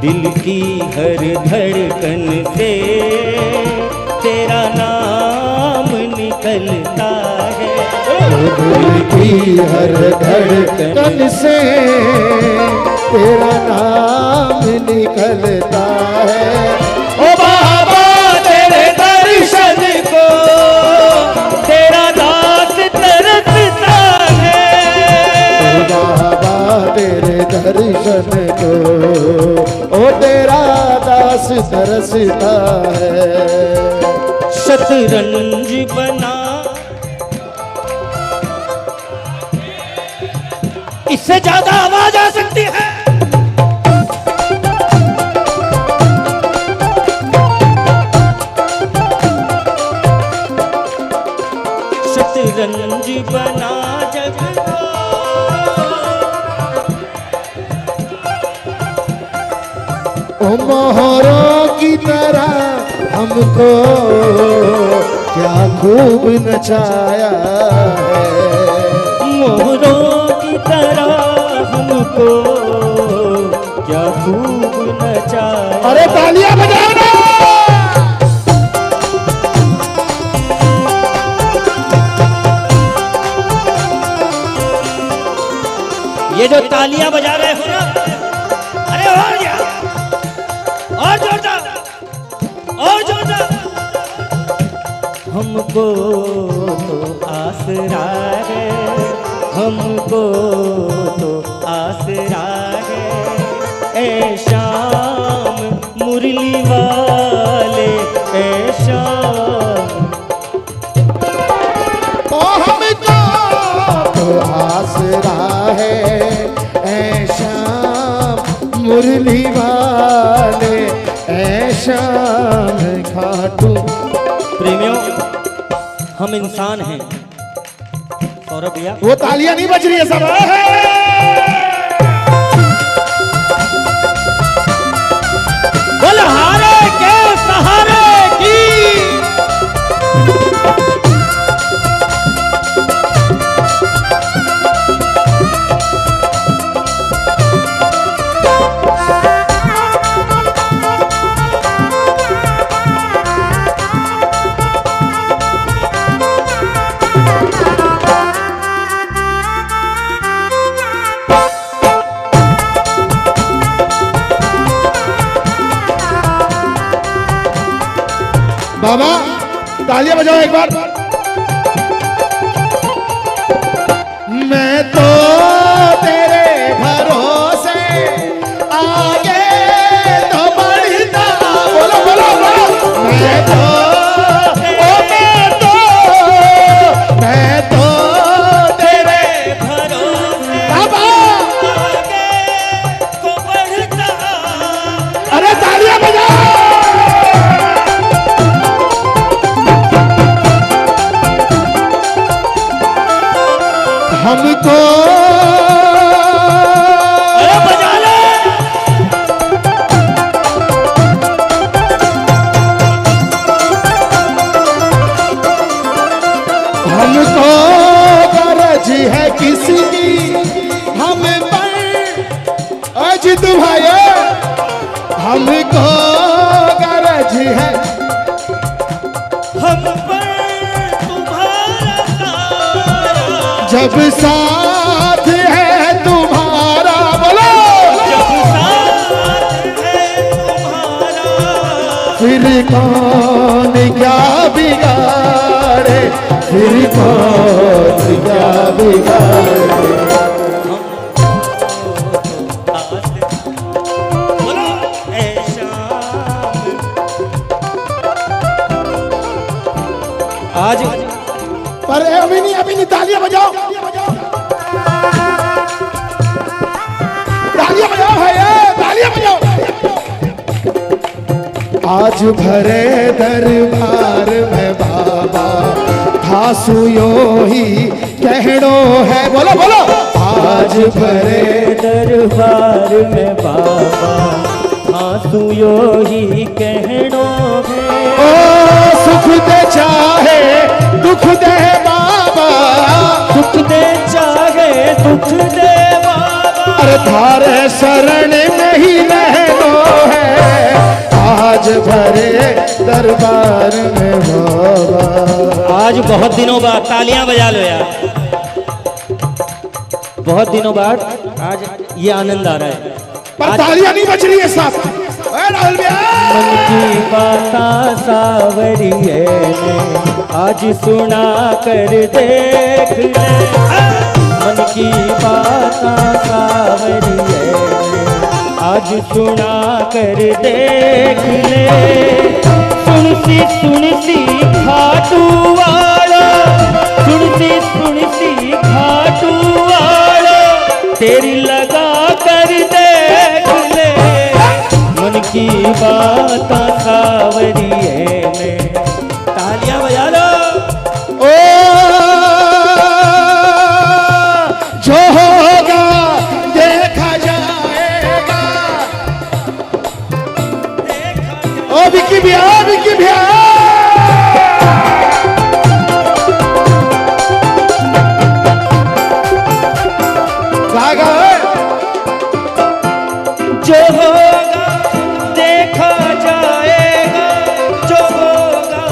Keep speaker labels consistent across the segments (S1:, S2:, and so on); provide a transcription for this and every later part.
S1: दिल की हर धड़कन से तेरा नाम निकलता है।
S2: दिल की हर धड़कन से तेरा नाम निकलता है।
S1: ओ बाबा तेरे दर्शन को तेरा दास तरसता है।
S2: ओ बाबा तेरे दर्शन को ओ तेरा दास तरसता है।
S1: शतरंज बना इससे ज्यादा आवाज आ सकती है। शतरंज बना जग को
S2: ओ मोहरों की तरह हमको क्या खूब नचाया है।
S1: मोहरों की तरह हमको क्या खूब नचाया।
S2: अरे तालियां बजाओ ना।
S1: ये जो तालियां बजा रहे हो ना, अरे और क्या, और जोरदार, और जोरदार। हमको तो आसरा है, हमको तो आसरा है। ए शाम मुरली वाले, ए शाम
S2: ओ हमको तो आसरा है। ए शाम मुरली वाले, ए शाम खाटू।
S1: प्रेमियों, हम इंसान हैं। सौरभ भैया,
S2: वो तालियां नहीं बज रही है सब।
S1: बलहारे के सहारे की
S2: बाबा तालियां बजाओ एक बार। मैं तो तेरे भरोसे आगे तो बढ़ता। बोलो बोलो बोलो। मैं तो तेरे
S1: भरोसे
S2: बाबा।
S1: आगे को बढ़ता।
S2: अरे तालियां बजाओ। हमको
S1: अरे बजा ले।
S2: हमको गरज है किसी की हम पर अजित भाई। हमको गरज है
S1: हम पर तुम्हारा
S2: जब साथ है तुम्हारा। बोलो
S1: जब साथ है तुम्हारा।
S2: फिर कौन क्या बिगाड़े, फिर कौन क्या बिगाड़े।
S1: बोलो ए शाम। आज
S2: पर अभी नहीं तालियां बजाओ। तालियां बजाओ भाई, तालियां बजाओ। आज भरे दरबार में बाबा थासु यो ही कहनो है। बोलो बोलो। आज भरे
S1: दरबार में बाबा थासु यो ही कहनो है।
S2: ओ सुख दे चाहे दुख दे बाबा,
S1: सुख दे चाहे दुख दे बाबा।
S2: अरे थारे शरण में ही रहनो भरे दरबार में बाबा।
S1: आज बहुत दिनों बाद तालियां बजा लो यार, बहुत दिनों बाद आज ये आनंद आ रहा है।
S2: पर तालियां नहीं बज रही है साहब। राहुल भैया
S1: मन की बात सावरिये ने आज सुना कर देख ले, मन की बात सावरिये ने आज सुना कर देख ले। सुन सी खाटू वाला, सुन सी खाटू वाला तेरी लगा कर देख ले, मन की बात सावरिये में। तालियां बजा लो।
S2: ओ जो होगा देखा जाएगा। ओ विक्की भैया, विक्की भैया गागा
S1: जो होगा देखा जाएगा, जो होगा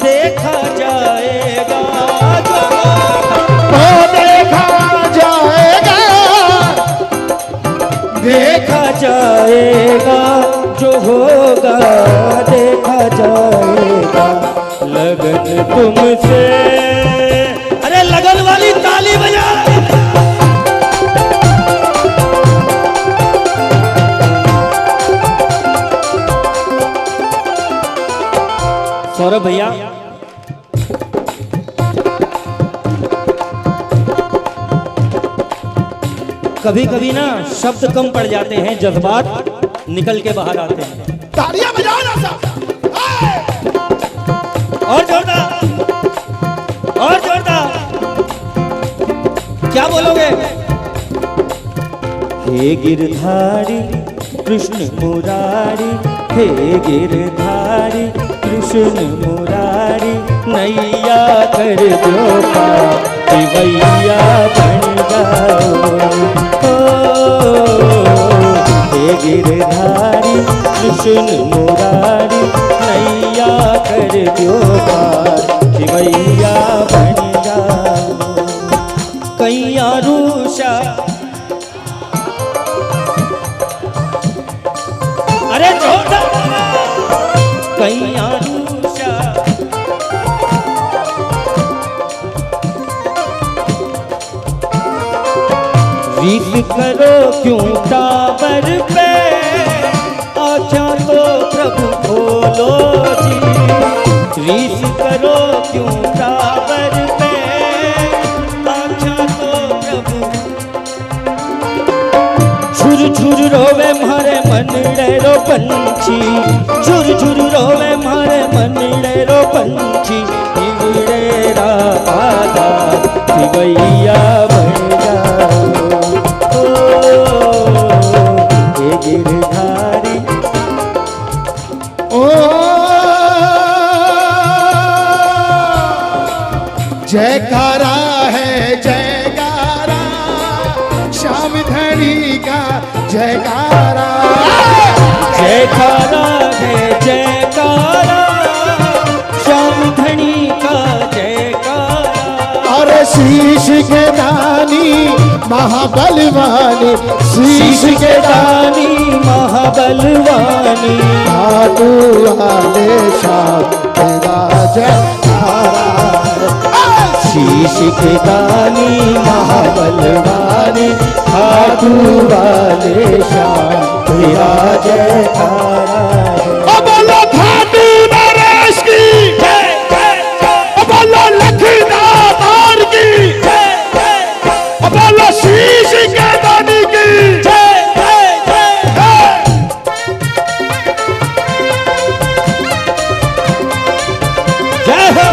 S1: देखा जाएगा, जो होगा
S2: ओ देखा जाएगा,
S1: देखा जाएगा, जो होगा देखा जाएगा। लगन तुमसे, अरे लगन वाली ताली बजा। सौरभ भैया कभी कभी ना शब्द कम पड़ जाते हैं, जज्बात निकल के बाहर आते हैं।
S2: तालियां बजाओ ना साहब।
S1: और जोरदार, और जोरदार। क्या बोलोगे? हे गिरधारी कृष्ण मुरारी, हे गिरधारी कृष्ण मुरारी, नैया कर दो पार, भैया बन जाओ। हे गिरधारी कृष्ण मुरारी, नैया कर दो पार, भैया बन जाओ। कैया रूषा, अरे जोरदार, कैया रूषा, रीस करो क्यों टावर पे, आँखें तो प्रभु खोलो जी। रीस करो क्यों टावर पे, आँखें तो प्रभु। झुर झुर रोवे मारे मनड़े रो पंछी, झुर झुर रोवे मारे मनड़े रो पंछी, हिवड़े रा आधा भैया बन जाओ। हे गिरधारी,
S2: ओ जयकारा है जयकारा, श्याम धनी का जयकारा।
S1: जयकारा है जयकारा, श्याम धनी का जयकारा।
S2: और शीश के दानी महाबलवानी,
S1: शीश के दानी महाबलवानी,
S2: खाटू वाले श्याम तेरा जयकारा।
S1: शीश के दानी महाबलवानी, खाटू वाले श्याम तेरा जयकारा है।
S2: बोलो खाटू नरेश की, बोलो लखीदार की, बोलो शीश के दानी की।
S1: जय हो।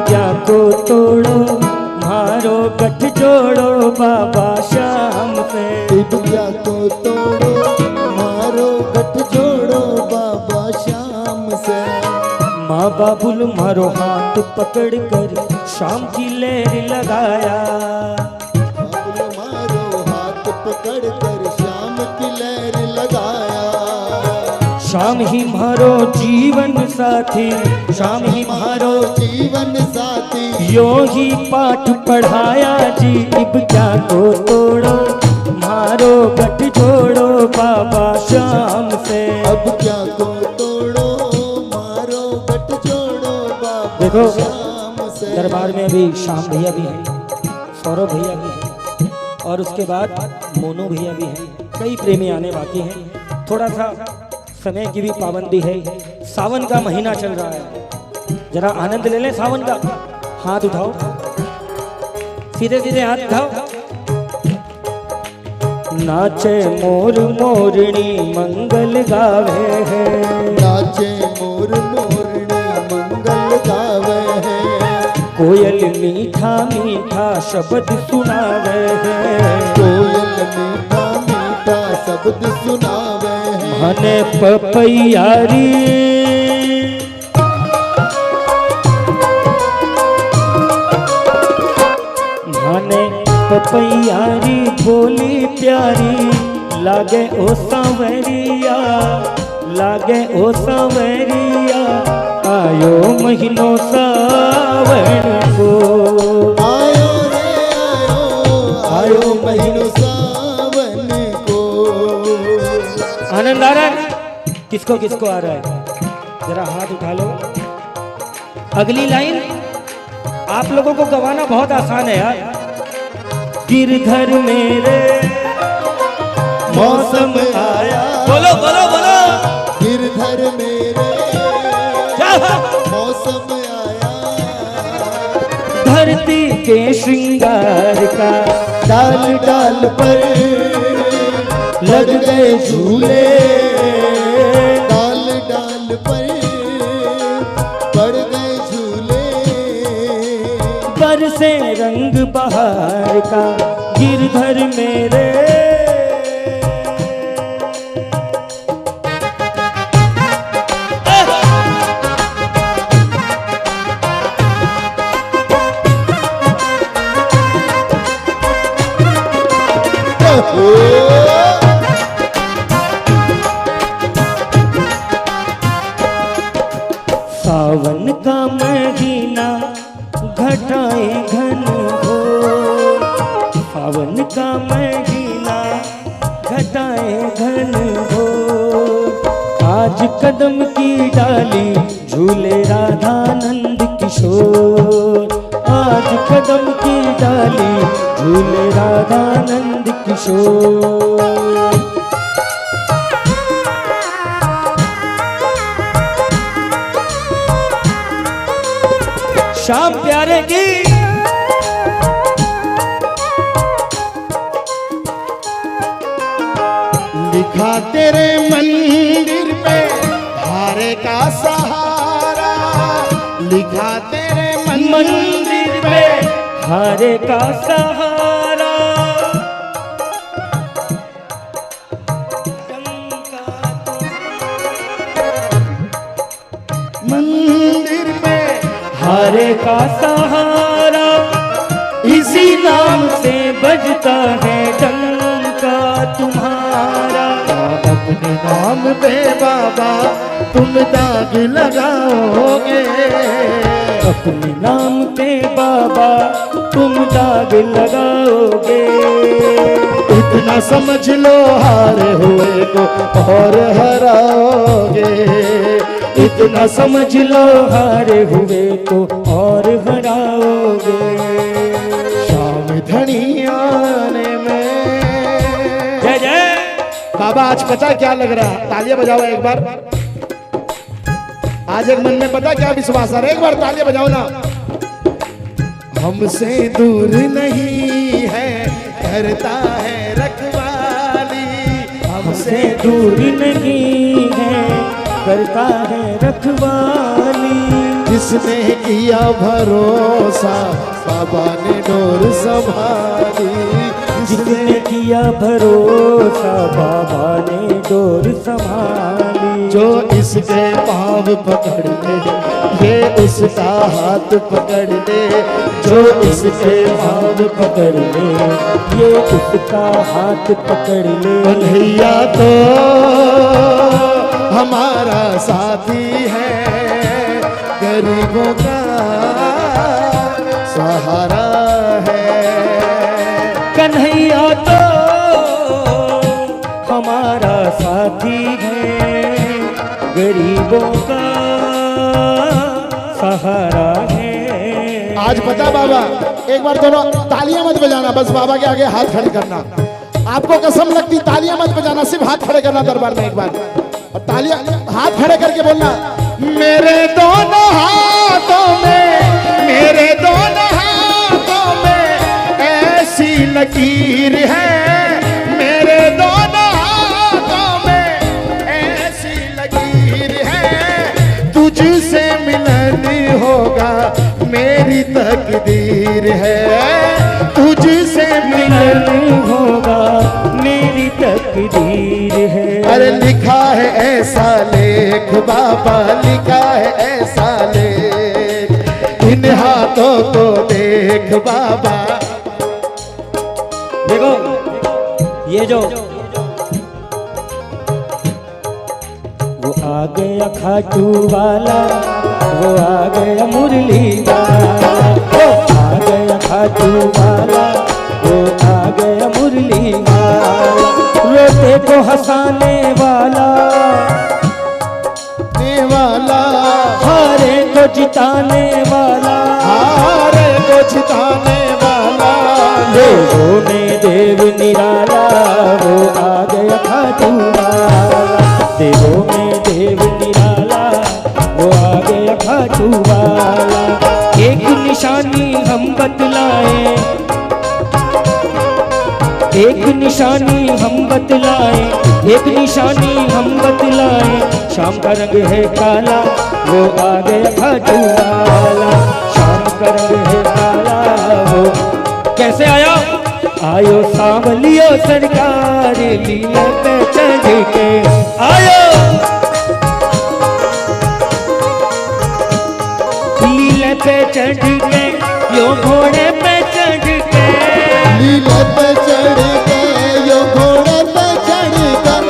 S1: क्या को तोड़ो मारो गठ जोड़ो बाबा श्याम से।
S3: क्या को तोड़ो मारो गठ जोड़ो बाबा श्याम से।
S1: माँ बाबुल मारो हाथ पकड़ कर शाम की लहर लगाया।
S3: बाबुल मारो हाथ पकड़ कर शाम की लहर लगाया।
S1: शाम ही मारो जीवन साथी, शाम ही मारो
S3: जीवन साथी।
S1: यो ही पाठ पढ़ाया जी। अब क्या को तोड़ो मारो गठ जोड़ो बाबा श्याम से।
S3: अब क्या को तोड़ो मारो गठ जोड़ो बाबा
S1: देखो
S3: श्याम से।
S1: दरबार में अभी श्याम भैया भी हैं, सौरभ भैया भी हैं और उसके बाद मोनू भैया भी हैं। कई प्रेमी आने बाकी हैं। थोड़ा सा समय की भी पाबंदी है। सावन का महीना चल रहा है, जरा आनंद ले लें सावन का। हाथ उठाओ, सीधे सीधे हाथ उठाओ। नाचे मोर मोरनी मंगल गावे है।
S3: नाचे मोर मोरनी मंगल गावे है।
S1: कोयल मीठा मीठा शब्द सुनावे है।
S3: कोयल मीठा मीठा शब्द सुनावे है।
S1: मने पपैयारी मने पपैयारी बोली प्यारी लागे ओ सांवरिया, लागे ओ सांवरिया। आयो महीनो सावन को,
S3: आयो रे आयो, आयो महीनो सावन को।
S1: आनंद आ रहा है? किसको किसको आ रहा है? जरा हाथ उठा लो। अगली लाइन आप लोगों को गवाना बहुत आसान है यार। गिरधर मेरे
S3: मौसम आया।
S1: बोलो बोलो बोलो।
S3: गिरधर मेरे
S1: क्या?
S3: मौसम आया।
S1: धरती के श्रृंगार का डाल डाल पर लग गए झूले।
S3: डाल डाल पर पड़ गए झूले।
S1: बरसे रंग बहार का गिरधर मेरे। सावन का महीना घटाए घन घोर। सावन का महीना घटाए घन घोर। आज कदम की डाली झूले राधानंद किशोर। आज कदम की डाली झूले राधानंद किशोर। श्याम प्यारे की
S2: लिखा तेरे मंदिर पे धारे का सहारा। लिखा तेरे
S1: मंदिर पे हारे का सहारा।
S2: मंदिर पे
S1: हारे का सहारा। इसी नाम से बजता है डंका तुम्हारा।
S2: अपने नाम पे बाबा तुम दाग लगाओगे।
S1: अपने नाम पे बाबा तुम दाग लगाओगे।
S2: इतना समझ लो हारे हुए को और हराओगे।
S1: इतना समझ लो हारे हुए तो और हराओगे।
S2: शाम धनी आने में।
S1: जय जय
S2: बाबा आज पता क्या लग रहा है? तालियां बजाओ एक बार। आज एक मन में पता क्या विश्वास आ रहा है? एक बार तालियां बजाओ ना। हमसे दूर नहीं है करता है रखवाली।
S1: हमसे दूर नहीं है करता है रखवाली।
S3: जिसने किया भरोसा बाबा ने डोर संभाली।
S1: जिसने किया भरोसा बाबा ने डोर संभाली।
S3: जो इसके पाँव पकड़ ले ये उसका हाथ पकड़ ले।
S1: जो इसके हाथ पकड़ ले ये उसका हाथ पकड़ ले।
S3: कन्हैया तो हमारा साथी है, गरीबों का सहारा है।
S1: कन्हैया तो हमारा साथी है, गरीबों का सहारा है।
S2: आज पता बाबा, एक बार दोनों तालियां मत बजाना, बस बाबा के आगे हाथ खड़े करना। आपको कसम लगती, तालियां मत बजाना, सिर्फ हाथ खड़े करना दरबार में एक बार, और तालियां हाथ खड़े करके बोलना, मेरे दोनों हाथों में, मेरे दोनों हाथों में ऐसी लकीर है, मेरे दोनों हाथों में ऐसी लकीर है, तुझसे मिलन होगा मेरी तकदीर है, तुझसे
S1: मिलन होगा मेरी तकदीर है।
S3: अरे लिखा है ऐसा लेख बाबा, लिखा है ऐसा लेख, इन हाथों को देख बाबा।
S1: देखो ये जो वो आ गया खाटू वाला, वो आ गया मुरली वाला, वो आ गया खाटू वाला, वो आ गया मुरली वाला, रोते को हंसाने वाला,
S3: वाला
S1: हारे को जिताने वाला,
S3: हारे को जिताने वाला,
S1: देवों में देव निराला, वो आ गया खाटू वाला, देवों में देव निराला, वो आ गया खाटू वाला। एक निशानी हम बतलाएं, एक निशानी हम बतलाएं, एक निशानी हम बतलाएं, शाम का रंग है काला, वो आ गया खाटू वाला, शाम का रंग है काला, वो कैसे आया? आयो सांवलियो सरकार लीले पे चढ़ के आयो, लीले पे चढ़ के, यो घोड़े पे चढ़ के,
S3: लीले पे चढ़ के, यो घोड़े पे चढ़ कर,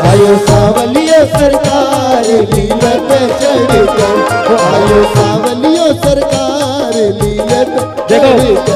S3: आयो सावलियो सरकार लीले पे चढ़ कर, आयो सावलियो सरकार लीले पे
S1: देखो
S3: चढ़ कर।